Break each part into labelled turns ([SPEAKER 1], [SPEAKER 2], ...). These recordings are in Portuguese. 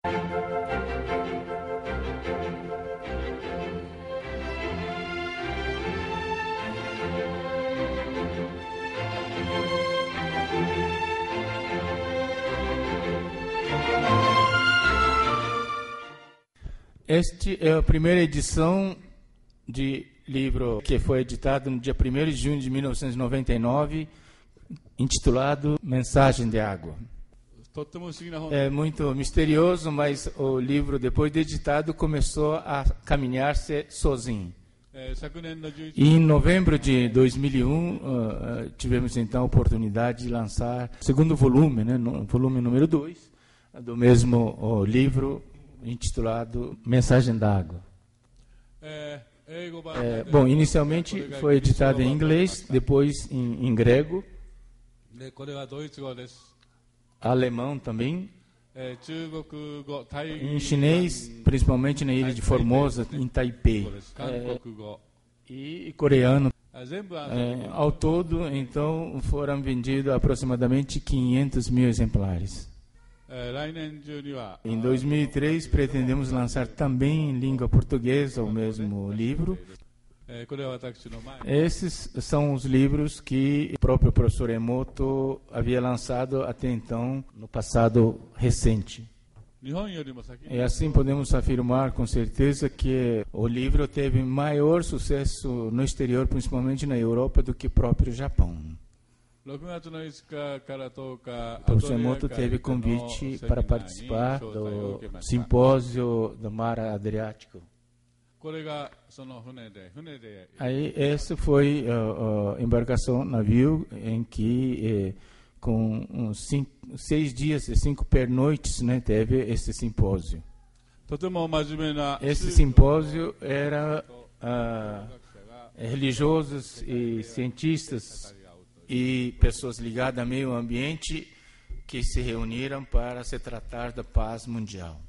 [SPEAKER 1] Este é a primeira edição de livro que foi editado no dia 1º de junho de 1999, intitulado Mensagem de Água. É muito misterioso, mas o livro, depois de editado, começou a caminhar-se sozinho. E em novembro de 2001, tivemos então a oportunidade de lançar o segundo volume, né, volume número 2, do mesmo livro, intitulado Mensagem d'Água. Bom, inicialmente foi editado em inglês, depois em grego, alemão também, em chinês, principalmente na ilha de Formosa, em Taipei, e coreano. Ao todo, então, foram vendidos aproximadamente 500 mil exemplares. Em 2003, pretendemos lançar também em língua portuguesa o mesmo livro. Esses são os livros que o próprio professor Emoto havia lançado até então, no passado recente. E assim podemos afirmar com certeza que o livro teve maior sucesso no exterior, principalmente na Europa, do que o próprio Japão. O professor Emoto teve convite para participar do simpósio do Mar Adriático. Aí, essa foi a embarcação, navio, em que, com 6 dias e 5 pernoites, né, teve esse simpósio. Esse simpósio era religiosos e cientistas e pessoas ligadas ao meio ambiente que se reuniram para se tratar da paz mundial.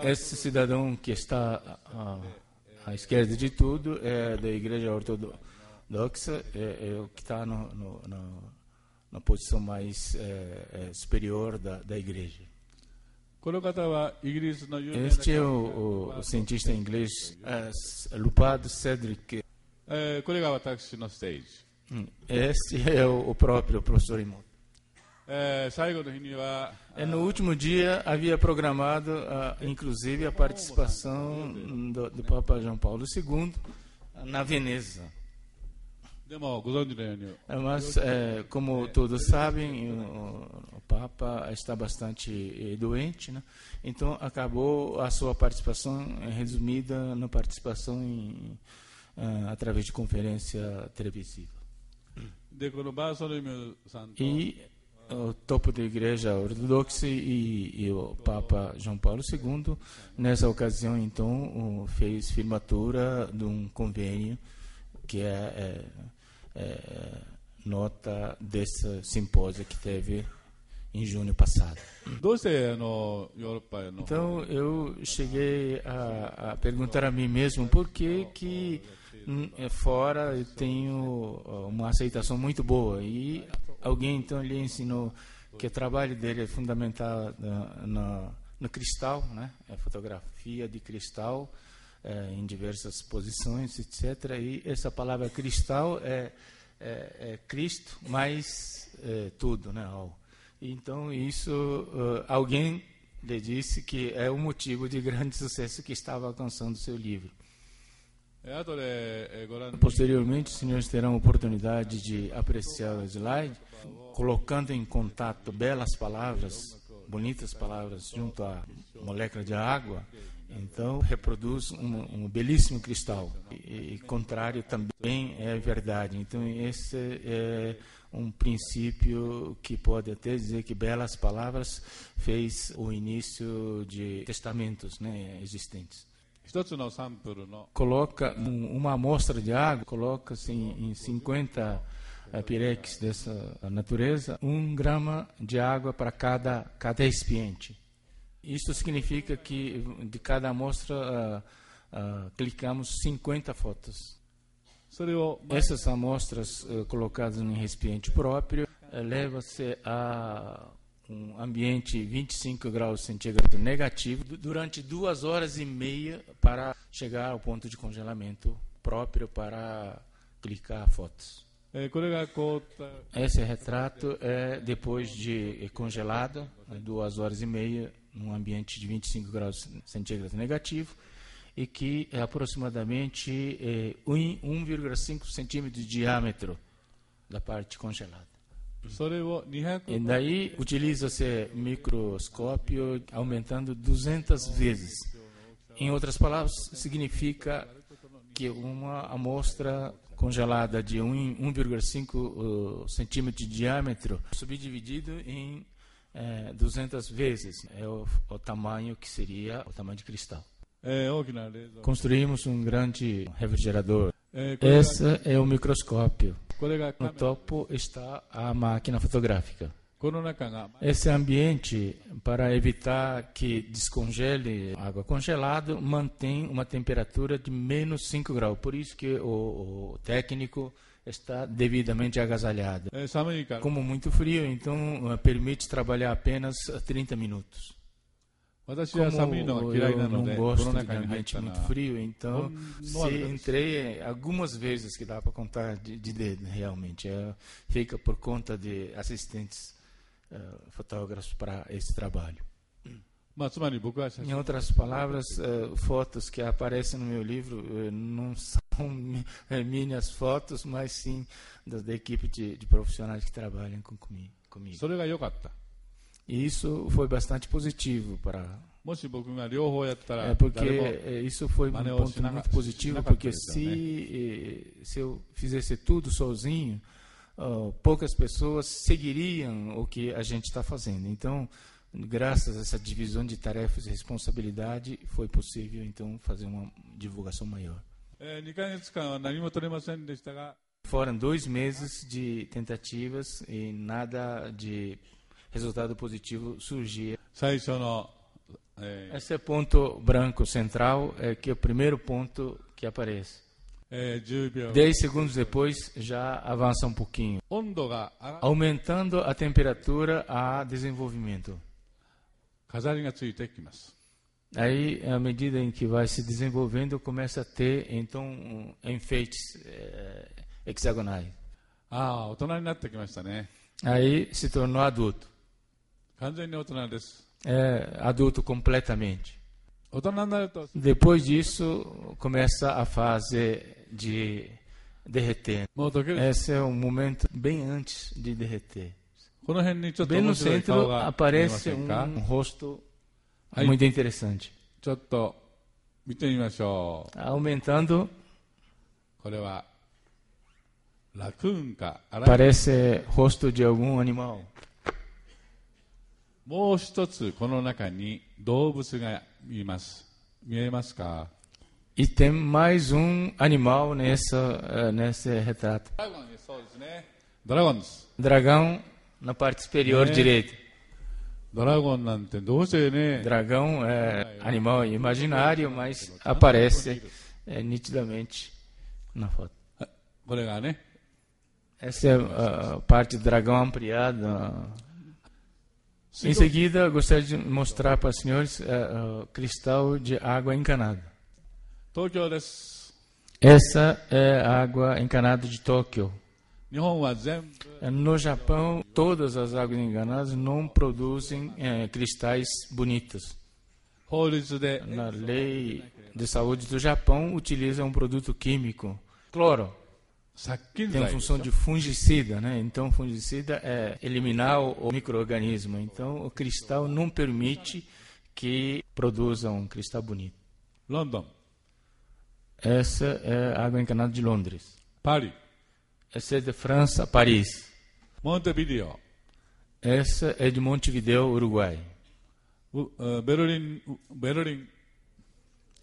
[SPEAKER 1] Esse cidadão que está à esquerda de tudo é da Igreja Ortodoxa, é o que está na posição mais superior da Igreja. Este é o cientista inglês Lupado Cedric. Este é o próprio professor Emoto. No último dia havia programado, inclusive, a participação do Papa João Paulo II na Veneza. Mas, como todos sabem, o Papa está bastante doente, né? Então acabou a sua participação resumida na participação através de conferência televisiva. E o topo da Igreja Ortodoxa e o Papa João Paulo II, nessa ocasião, então, fez firmatura de um convênio que é nota desse simpósio que teve em junho passado. Então, eu cheguei a perguntar a mim mesmo por que fora eu tenho uma aceitação muito boa. E alguém então lhe ensinou que o trabalho dele é fundamental no cristal, né? É fotografia de cristal em diversas posições, etc. E essa palavra cristal é Cristo mais tudo, né? Então isso alguém lhe disse que é o motivo de grande sucesso que estava alcançando o seu livro. Posteriormente, os senhores terão a oportunidade de apreciar o slide, colocando em contato belas palavras, bonitas palavras, junto à molécula de água. Então, reproduz um belíssimo cristal. E contrário também é verdade. Então, esse é um princípio que pode até dizer que belas palavras fez o início de testamentos, né, existentes. Coloca uma amostra de água, coloca-se em 50 pirex dessa natureza, 1 grama de água para cada recipiente. Isso significa que de cada amostra clicamos 50 fotos. Essas amostras colocadas em recipiente próprio leva-se a um ambiente 25 graus centígrados negativo durante 2 horas e meia para chegar ao ponto de congelamento próprio para clicar fotos. Esse retrato é depois de congelado, 2 horas e meia, num ambiente de 25 graus centígrados negativo, e que é aproximadamente 1,5 centímetros de diâmetro da parte congelada. E daí utiliza-se microscópio aumentando 200 vezes. Em outras palavras, significa que uma amostra congelada de 1,5 centímetro de diâmetro subdividido em 200 vezes é o tamanho que seria o tamanho de cristal. Construímos um grande refrigerador. Esse é o microscópio. No topo está a máquina fotográfica. Esse ambiente, para evitar que descongele água congelada, mantém uma temperatura de menos 5 graus. Por isso que o técnico está devidamente agasalhado. Como muito frio, então permite trabalhar apenas 30 minutos. Como eu não gosto de ambiente muito frio, então entrei algumas vezes, que dá para contar de dedo, realmente. Fica por conta de assistentes fotógrafos para esse trabalho. Em outras palavras, fotos que aparecem no meu livro não são minhas fotos, mas sim da equipe de profissionais que trabalham comigo. E isso foi bastante positivo porque isso foi um ponto muito positivo, porque se eu fizesse tudo sozinho, poucas pessoas seguiriam o que a gente está fazendo. Então, graças a essa divisão de tarefas e responsabilidade, foi possível então fazer uma divulgação maior. Foram 2 meses de tentativas e nada de resultado positivo surgia. Esse ponto branco central é que é o primeiro ponto que aparece. 10 segundos depois já avança um pouquinho. Aumentando a temperatura, há desenvolvimento. Aí, à medida em que vai se desenvolvendo, começa a ter então enfeites hexagonais. Aí se tornou adulto. Adulto completamente. Depois disso, começa a fase de derreter. Esse é um momento bem antes de derreter. Bem no centro aparece um rosto muito interessante. Aumentando, parece rosto de algum animal. E tem mais um animal nesse retrato. Dragão na parte superior direita. Dragão é animal imaginário, mas aparece nitidamente na foto. Essa é a parte do dragão ampliada. Em seguida, gostaria de mostrar para os senhores cristal de água encanada. Essa é a água encanada de Tóquio. No Japão, todas as águas enganadas não produzem cristais bonitos. Na lei de saúde do Japão, utiliza um produto químico, cloro. Tem a função de fungicida, né? Então, fungicida é eliminar o micro-organismo. Então, o cristal não permite que produza um cristal bonito.
[SPEAKER 2] London.
[SPEAKER 1] Essa é a água encanada de Londres.
[SPEAKER 2] Paris.
[SPEAKER 1] Essa é de França, Paris.
[SPEAKER 2] Montevideo.
[SPEAKER 1] Essa é de Montevideo, Uruguai.
[SPEAKER 2] Berlim.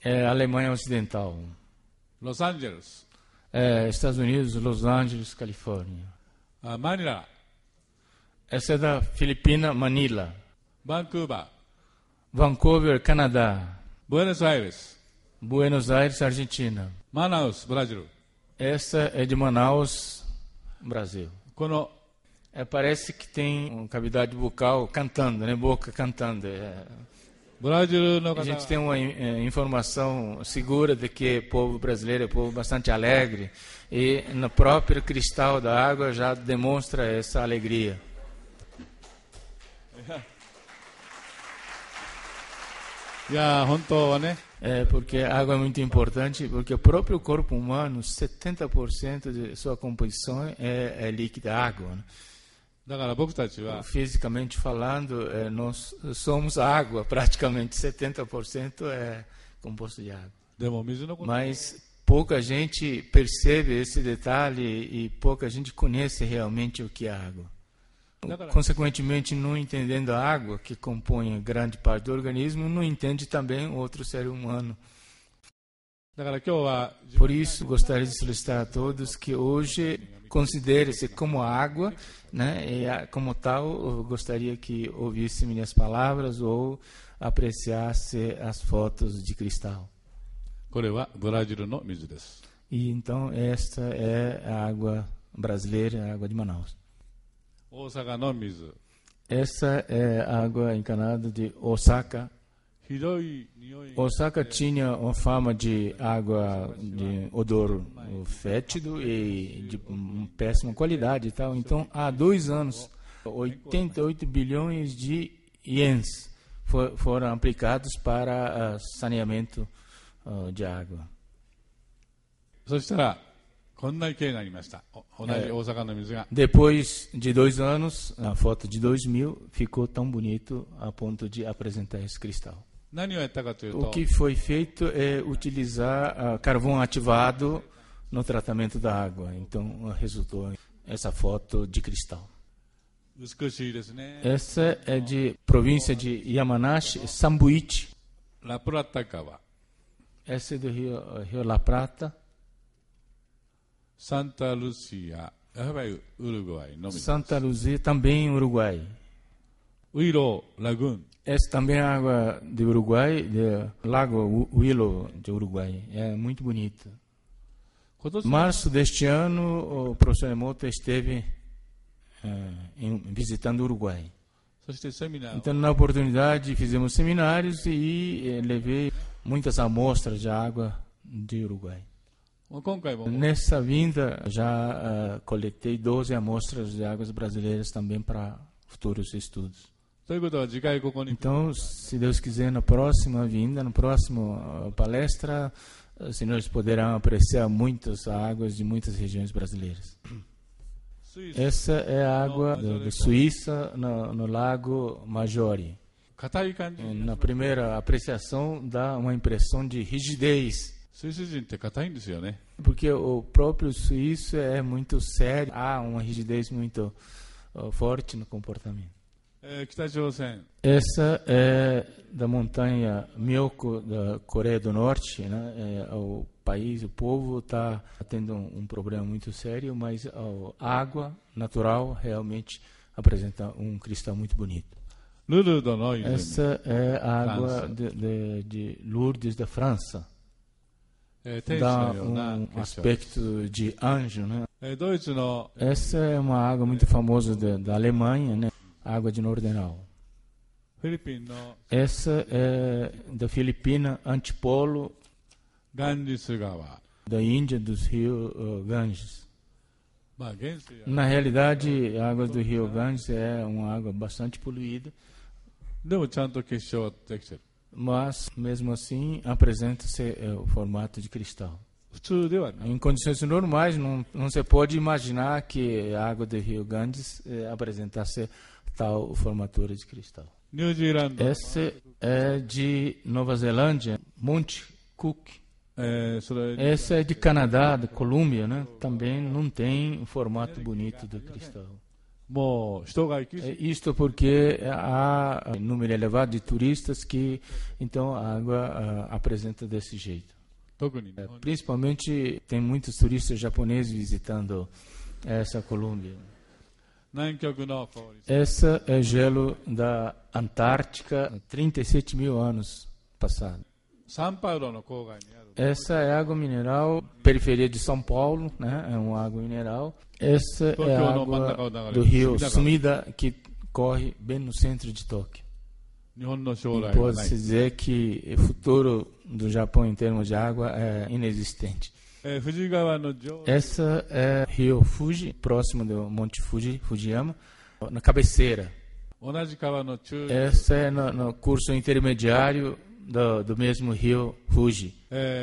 [SPEAKER 1] É Alemanha Ocidental.
[SPEAKER 2] Los Angeles.
[SPEAKER 1] Estados Unidos, Los Angeles, Califórnia.
[SPEAKER 2] Manila.
[SPEAKER 1] Essa é da Filipina, Manila.
[SPEAKER 2] Vancouver,
[SPEAKER 1] Canadá.
[SPEAKER 2] Buenos Aires,
[SPEAKER 1] Argentina.
[SPEAKER 2] Manaus, Brasil.
[SPEAKER 1] Essa é de Manaus, Brasil. Parece que tem uma cavidade bucal cantando, né? Boca cantando.
[SPEAKER 2] ブラジルの
[SPEAKER 1] A
[SPEAKER 2] 方
[SPEAKER 1] gente
[SPEAKER 2] は
[SPEAKER 1] tem uma informação segura de que o povo brasileiro é um povo bastante alegre e no próprio cristal da água já demonstra essa alegria.
[SPEAKER 2] いや本当はね
[SPEAKER 1] Porque a água é muito importante, porque o próprio corpo humano, 70% de sua composição é líquida, água, né?
[SPEAKER 2] だから僕たちは
[SPEAKER 1] Fisicamente falando, nós somos água, praticamente 70% é composto de água.
[SPEAKER 2] でも水のこと
[SPEAKER 1] Mas pouca gente percebe esse detalhe e pouca gente conhece realmente o que é água. Consequentemente, não entendendo a água, que compõe grande parte do organismo, não entende também outro ser humano.
[SPEAKER 2] だから今日は
[SPEAKER 1] Por isso, gostaria de solicitar a todos que hoje considere-se como água, né? E como tal, eu gostaria que ouvisse minhas palavras ou apreciasse as fotos de cristal.
[SPEAKER 2] これはブラジルの水です
[SPEAKER 1] E então, esta é a água brasileira, a água de Manaus.
[SPEAKER 2] 大阪の水
[SPEAKER 1] Essa é a água encanada de Osaka.
[SPEAKER 2] ひどい匂い
[SPEAKER 1] Osaka tinha uma fama de água de odor fétido e de péssima qualidade e tal. Então, há 2 anos, 88 bilhões de ienes foram aplicados para saneamento de água.
[SPEAKER 2] そしたらこんな池になりました同じ大阪の水が
[SPEAKER 1] Depois de 2 anos, a foto de 2000 ficou tão bonito a ponto de apresentar esse cristal.
[SPEAKER 2] 何をやったかという
[SPEAKER 1] O
[SPEAKER 2] と
[SPEAKER 1] que foi feito é utilizar carvão ativado no tratamento da água. Então, resultou essa foto de cristal.
[SPEAKER 2] 美しいですね
[SPEAKER 1] Essa é de província de Yamanashi, Sambuíche.
[SPEAKER 2] ラプラッタ川
[SPEAKER 1] Essa é do Rio La Prata.
[SPEAKER 2] サンタルシアやばいウルグアイの水
[SPEAKER 1] Santa Luzia, também em Uruguai.
[SPEAKER 2] ウイローラグーン
[SPEAKER 1] Essa também é água de Uruguai, do Lago Willow de Uruguai. É muito bonita.
[SPEAKER 2] 今年
[SPEAKER 1] Março deste ano, o professor Emoto esteve visitando o Uruguai.
[SPEAKER 2] そしてセミナーを
[SPEAKER 1] Então, na oportunidade, fizemos seminários e levei muitas amostras de água de Uruguai.
[SPEAKER 2] 今回も
[SPEAKER 1] Nessa vinda, já coletei 12 amostras de águas brasileiras também para futuros estudos.
[SPEAKER 2] ということは次回ここに
[SPEAKER 1] Então, se Deus quiser, na próxima vinda, na próxima palestra, os senhores poderão apreciar muitas águas de muitas regiões brasileiras.
[SPEAKER 2] スイス
[SPEAKER 1] Essa é a água da Suíça, no Lago Maggiore.
[SPEAKER 2] 硬い感じ
[SPEAKER 1] Na primeira apreciação, dá uma impressão de rigidez,
[SPEAKER 2] スイス人って硬いんですよね
[SPEAKER 1] porque o próprio suíço é muito sério, há uma rigidez muito forte no comportamento.
[SPEAKER 2] 北朝鮮
[SPEAKER 1] Essa é da montanha Myoko, da Coreia do Norte, né? O país, o povo está tendo um problema muito sério, mas a água natural realmente apresenta um cristal muito bonito.
[SPEAKER 2] ルルドの泉
[SPEAKER 1] Essa é a água de Lourdes da França.
[SPEAKER 2] 天使
[SPEAKER 1] Dá
[SPEAKER 2] のような
[SPEAKER 1] um
[SPEAKER 2] 結晶
[SPEAKER 1] aspecto de anjo, né?
[SPEAKER 2] ドイツの
[SPEAKER 1] Essa é uma água muito famosa da Alemanha, né? Água de Nordenal.
[SPEAKER 2] フィリピンの
[SPEAKER 1] Essa é da Filipina, Antipolo,
[SPEAKER 2] ガンジス川
[SPEAKER 1] da Índia, dos rios Ganges.
[SPEAKER 2] まあ原水は
[SPEAKER 1] Na realidade, a água do rio Ganges é uma água bastante poluída,
[SPEAKER 2] でもちゃんと結晶できてる
[SPEAKER 1] mas mesmo assim apresenta-se o formato de cristal.
[SPEAKER 2] 普通ではない
[SPEAKER 1] Em condições normais, não se pode imaginar que a água do rio Ganges apresentasse tal formatura de cristal.
[SPEAKER 2] ニュージーランド
[SPEAKER 1] Essa é de Nova Zelândia, Monte Cook.
[SPEAKER 2] それ
[SPEAKER 1] Essa é de Canadá, da Colômbia, né? Também não tem um formato bonito do cristal.
[SPEAKER 2] もう人が行き過ぎ
[SPEAKER 1] Isto porque há um número elevado de turistas que, então, a água apresenta desse jeito.
[SPEAKER 2] 特に日本
[SPEAKER 1] Principalmente, tem muitos turistas japoneses visitando essa Colômbia.
[SPEAKER 2] 南極の氷
[SPEAKER 1] Essa é gelo da Antártica, 37 mil anos passados.
[SPEAKER 2] サンパウロの郊外にある
[SPEAKER 1] Essa é água mineral, periferia de São Paulo, né? É uma água mineral. Essa é a água do rio Sumida, que corre bem no centro de Tóquio.
[SPEAKER 2] 日本の将
[SPEAKER 1] E
[SPEAKER 2] 来はな
[SPEAKER 1] pode-se
[SPEAKER 2] い。
[SPEAKER 1] dizer que o futuro do Japão em termos de água é inexistente.
[SPEAKER 2] 富士川の上
[SPEAKER 1] Essa é Rio Fuji, próximo do Monte Fuji, Fujiyama, na cabeceira.
[SPEAKER 2] 同じ川の中
[SPEAKER 1] Essa é no curso intermediário do mesmo rio Fuji.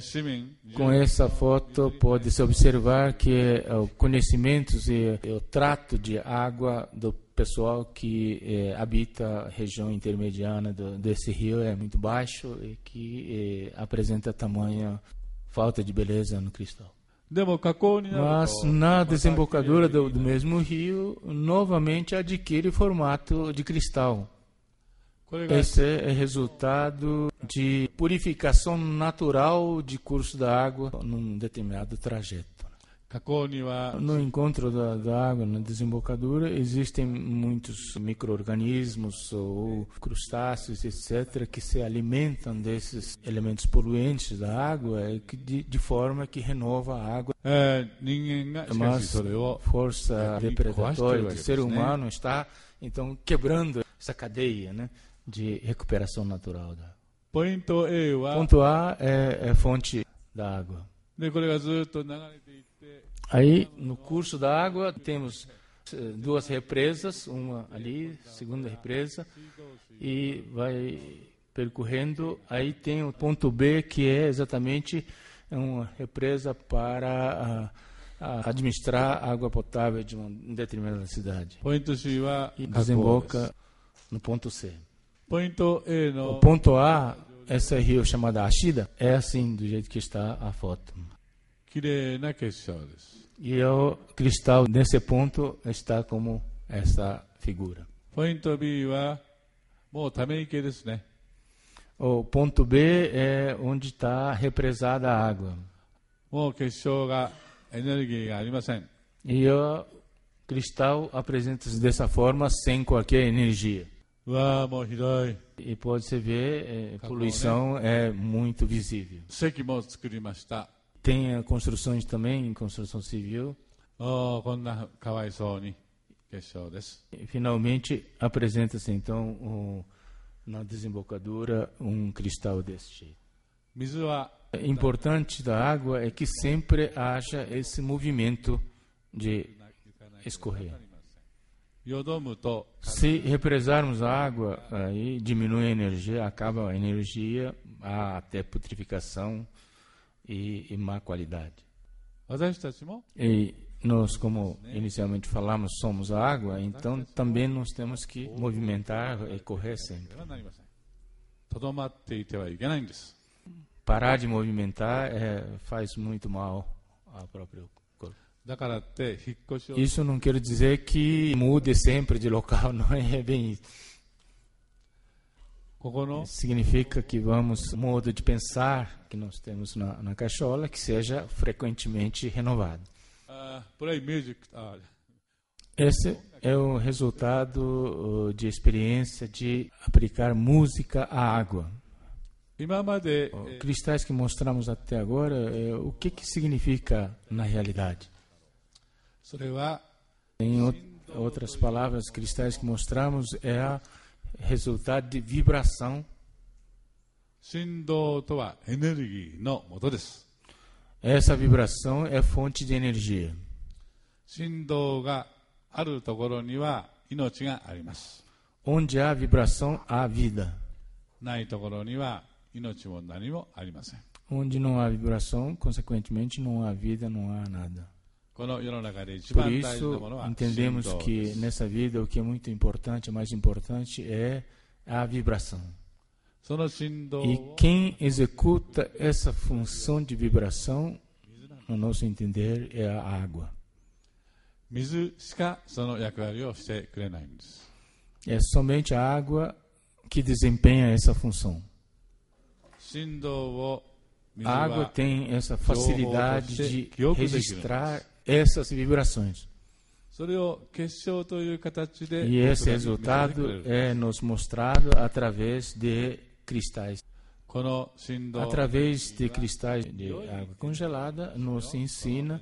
[SPEAKER 2] 市民
[SPEAKER 1] Com essa foto pode-se observar que o conhecimentos e o trato de água do pessoal que habita a região intermediana desse rio é muito baixo e que apresenta tamanha falta de beleza no cristal.
[SPEAKER 2] でも河口になる
[SPEAKER 1] Mas
[SPEAKER 2] と
[SPEAKER 1] na desembocadura do mesmo rio, novamente adquire formato de cristal.
[SPEAKER 2] これが
[SPEAKER 1] Esse é resultado de purificação natural de curso da água num determinado trajeto.
[SPEAKER 2] 河口には
[SPEAKER 1] No encontro da água, na desembocadura, existem muitos micro-organismos ou crustáceos, etc., que se alimentam desses elementos poluentes da água de forma que renova a água.
[SPEAKER 2] 人間がしかし
[SPEAKER 1] Mas
[SPEAKER 2] それを
[SPEAKER 1] força depredatória do ser humano está, então, quebrando essa cadeia, né, de recuperação natural da água.
[SPEAKER 2] ポイント A は
[SPEAKER 1] Ponto A é fonte da água.
[SPEAKER 2] でこれがずっと流れていって
[SPEAKER 1] Aí, no curso da água, temos duas represas, uma ali, segunda represa, e vai percorrendo. Aí tem o ponto B, que é exatamente uma represa para administrar a água potável de uma determinada cidade.
[SPEAKER 2] ポイント C は
[SPEAKER 1] E
[SPEAKER 2] 河口です
[SPEAKER 1] desemboca no ponto C.
[SPEAKER 2] ポイント A
[SPEAKER 1] O
[SPEAKER 2] の
[SPEAKER 1] ponto A, essa rio chamada Ashida, é assim, do jeito que está a foto.
[SPEAKER 2] きれいな結晶です。
[SPEAKER 1] E o cristal nesse ponto está como essa figura.
[SPEAKER 2] ポイント B はもうため池ですね。
[SPEAKER 1] O ponto B é onde está represada a água.
[SPEAKER 2] もう結晶がエネルギーがありません。
[SPEAKER 1] E o cristal apresenta-se dessa forma, sem qualquer energia.
[SPEAKER 2] うわーもうひどい。
[SPEAKER 1] E pode-se ver, poluição é muito visível.
[SPEAKER 2] 石も作りました。
[SPEAKER 1] Tem construções também, em construção civil.
[SPEAKER 2] こんなかわいそうに結晶です。
[SPEAKER 1] E, finalmente, apresenta-se então na desembocadura um cristal desse jeito.
[SPEAKER 2] 水は
[SPEAKER 1] Importante da água é que sempre haja esse movimento de escorrer.
[SPEAKER 2] よどむと
[SPEAKER 1] Se represarmos a água, aí diminui a energia, acaba a energia, há até putrificação e má qualidade.
[SPEAKER 2] 私たちも
[SPEAKER 1] E nós, como inicialmente falamos, somos a água, então também nós temos que movimentar e correr sempre.
[SPEAKER 2] はなりません。とどまっていてはいけないんです。
[SPEAKER 1] Parar de movimentar faz muito mal ao próprio corpo.
[SPEAKER 2] だからって引っ越しを
[SPEAKER 1] Isso não quer dizer que mude sempre de local, não é bem isso.
[SPEAKER 2] ここの
[SPEAKER 1] Significa que vamos, o modo de pensar que nós temos na cachola, que seja frequentemente renovado.
[SPEAKER 2] プレイミュージック
[SPEAKER 1] Esse é o resultado de experiência de aplicar música à água.
[SPEAKER 2] 今まで
[SPEAKER 1] Cristais que mostramos até agora, o que significa na realidade?
[SPEAKER 2] それは
[SPEAKER 1] Em outras palavras, cristais que mostramos é resultado de vibração.
[SPEAKER 2] 振動とはエネルギーの元です。
[SPEAKER 1] Essa vibração é fonte de energia.
[SPEAKER 2] 振動があるところには命があります。
[SPEAKER 1] Onde há vibração, há vida.
[SPEAKER 2] ないところには命も何もありません。
[SPEAKER 1] Onde não há vibração, consequentemente, não há vida, não há nada.
[SPEAKER 2] この世の中で一
[SPEAKER 1] Por
[SPEAKER 2] 番大事な
[SPEAKER 1] isso,
[SPEAKER 2] ものは振
[SPEAKER 1] entendemos
[SPEAKER 2] 動で
[SPEAKER 1] que
[SPEAKER 2] す。
[SPEAKER 1] nessa vida o que é muito importante, mais importante, é a vibração.
[SPEAKER 2] その振動
[SPEAKER 1] E
[SPEAKER 2] を
[SPEAKER 1] quem executa essa função de vibração, no nosso entender, é a água.
[SPEAKER 2] 水しかその役割をしてくれないんです。
[SPEAKER 1] É somente a água que desempenha essa função.
[SPEAKER 2] 振動を水
[SPEAKER 1] A água
[SPEAKER 2] は
[SPEAKER 1] tem essa facilidade de registrar essas vibrações.
[SPEAKER 2] それを結晶という形で
[SPEAKER 1] E esse
[SPEAKER 2] 僕らに見せてくれ
[SPEAKER 1] resultado
[SPEAKER 2] る
[SPEAKER 1] é nos mostrado através de cristais.
[SPEAKER 2] この振動
[SPEAKER 1] Através de cristais de água congelada, nos ensina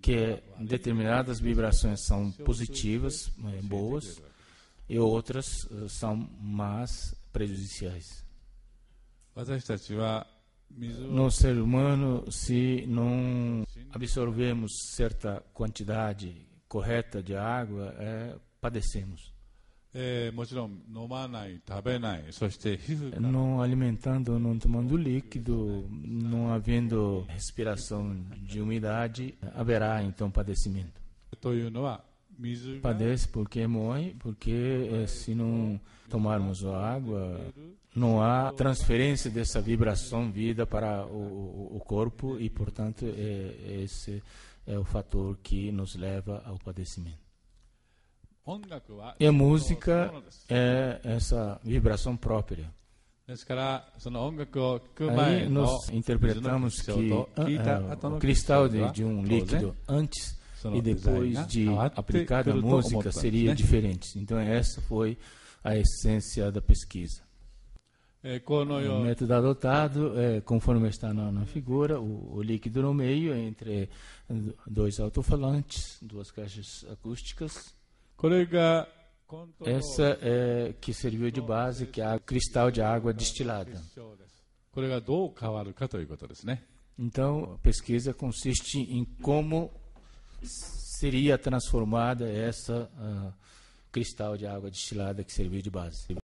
[SPEAKER 1] que determinadas vibrações são positivas, boas, e outras são más, prejudiciais.
[SPEAKER 2] 私たちは水を
[SPEAKER 1] No ser humano, se não absorvemos certa quantidade correta de água, padecemos.
[SPEAKER 2] もちろん飲まない食べないそして皮膚から
[SPEAKER 1] Não alimentando, não tomando líquido, não havendo respiração de umidade, haverá então padecimento.
[SPEAKER 2] というのは水が
[SPEAKER 1] Padece porque morre, porque se não tomarmos a água, não há transferência dessa vibração vida para o corpo e, portanto, esse é o fator que nos leva ao padecimento.
[SPEAKER 2] 音楽は
[SPEAKER 1] E a música
[SPEAKER 2] そのものです
[SPEAKER 1] é essa vibração própria.
[SPEAKER 2] ですからその音楽を聴く前
[SPEAKER 1] Aí
[SPEAKER 2] の
[SPEAKER 1] nós interpretamos
[SPEAKER 2] 水
[SPEAKER 1] que
[SPEAKER 2] の聞いた後
[SPEAKER 1] o
[SPEAKER 2] の
[SPEAKER 1] cristal
[SPEAKER 2] は
[SPEAKER 1] de um
[SPEAKER 2] 当然
[SPEAKER 1] líquido antes
[SPEAKER 2] その
[SPEAKER 1] e
[SPEAKER 2] デザイン
[SPEAKER 1] depois
[SPEAKER 2] が
[SPEAKER 1] de
[SPEAKER 2] 変わってく
[SPEAKER 1] aplicada a
[SPEAKER 2] ると思った
[SPEAKER 1] música
[SPEAKER 2] んですね
[SPEAKER 1] seria diferente. Então essa foi a essência da pesquisa.
[SPEAKER 2] このよ
[SPEAKER 1] O
[SPEAKER 2] うに
[SPEAKER 1] método adotado é conforme está na figura, o líquido no meio entre dois alto-falantes, duas caixas acústicas.
[SPEAKER 2] これがコントロール
[SPEAKER 1] Essa é que serviu de base, que é a cristal de água destilada.
[SPEAKER 2] これがどう変わるかということですね。
[SPEAKER 1] Então, a pesquisa consiste em como seria transformada essa cristal de água destilada que serviu de base.